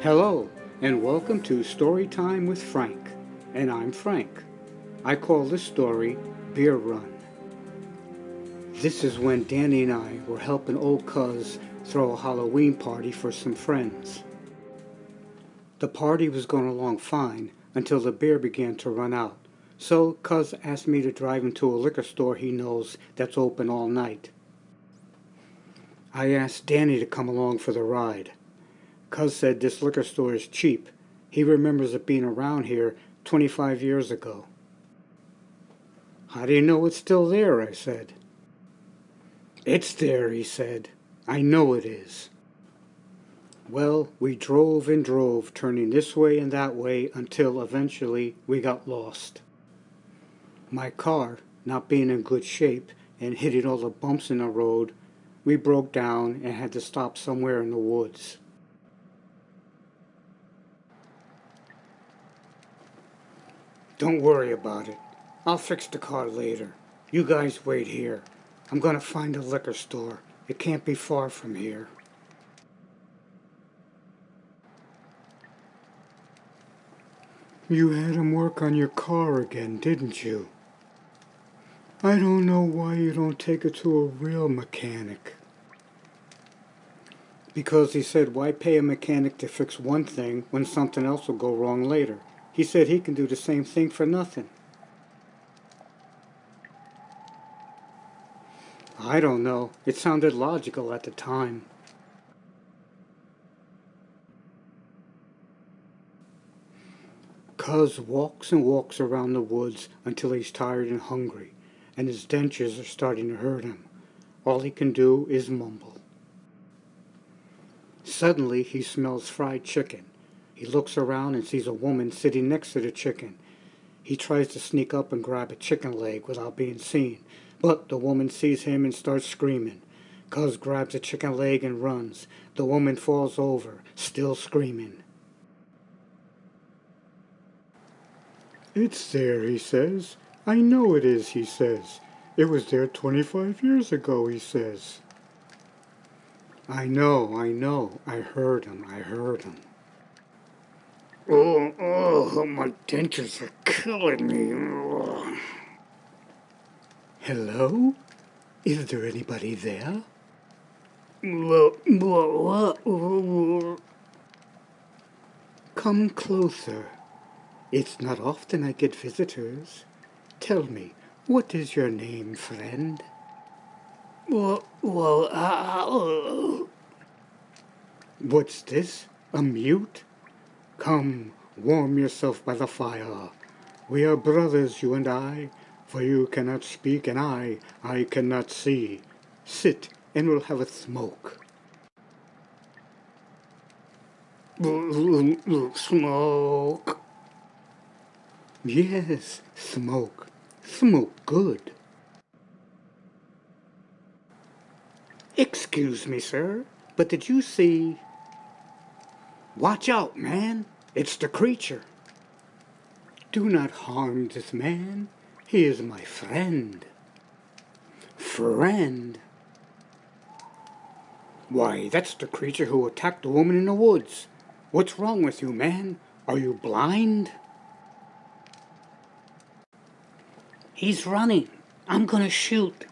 Hello, and welcome to Story Time with Frank. And I'm Frank. I call this story Beer Run. This is when Danny and I were helping old Cuz throw a Halloween party for some friends. The party was going along fine until the beer began to run out. So Cuz asked me to drive him to a liquor store he knows that's open all night. I asked Danny to come along for the ride. Cuz said this liquor store is cheap. He remembers it being around here 25 years ago. How do you know it's still there? I said. It's there, he said. I know it is. Well, we drove and drove, turning this way and that way until eventually we got lost. My car, not being in good shape and hitting all the bumps in the road, we broke down and had to stop somewhere in the woods. Don't worry about it. I'll fix the car later. You guys wait here. I'm going to find a liquor store. It can't be far from here. You had him work on your car again, didn't you? I don't know why you don't take it to a real mechanic. Because he said, why pay a mechanic to fix one thing when something else will go wrong later? He said he can do the same thing for nothing. I don't know. It sounded logical at the time. Cuz walks and walks around the woods until he's tired and hungry, and his dentures are starting to hurt him. All he can do is mumble. Suddenly he smells fried chicken. He looks around and sees a woman sitting next to the chicken. He tries to sneak up and grab a chicken leg without being seen, but the woman sees him and starts screaming. Cuz grabs a chicken leg and runs. The woman falls over, still screaming. It's there, he says. I know it is, he says. It was there 25 years ago, he says. I know. I heard him. My dentures are killing me. Oh. Hello? Is there anybody there? Come closer. It's not often I get visitors. Tell me, what is your name, friend? What's this? A mute? Come, warm yourself by the fire. We are brothers, you and I, for you cannot speak and I cannot see. Sit and we'll have a smoke. Smoke. Yes, smoke. Smoke good. Excuse me, sir, but did you see... Watch out, man. It's the creature. Do not harm this man. He is my friend. Friend? Why, that's the creature who attacked the woman in the woods. What's wrong with you, man? Are you blind? He's running. I'm gonna shoot.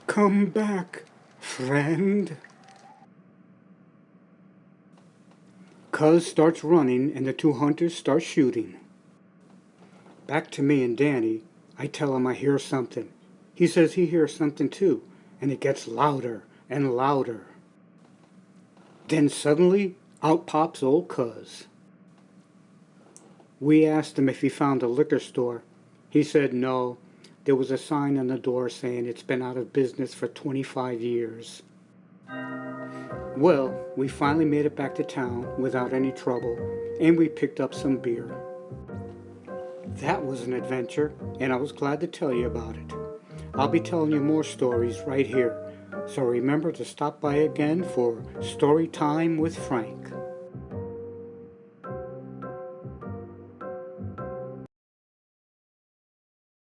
Come back, friend. Cuz starts running and the two hunters start shooting. Back to me and Danny, I tell him I hear something. He says he hears something too, and it gets louder and louder. Then suddenly, out pops old Cuz. We asked him if he found a liquor store. He said no. There was a sign on the door saying it's been out of business for 25 years. Well, we finally made it back to town without any trouble, and we picked up some beer. That was an adventure, and I was glad to tell you about it. I'll be telling you more stories right here, so remember to stop by again for Story Time with Frank.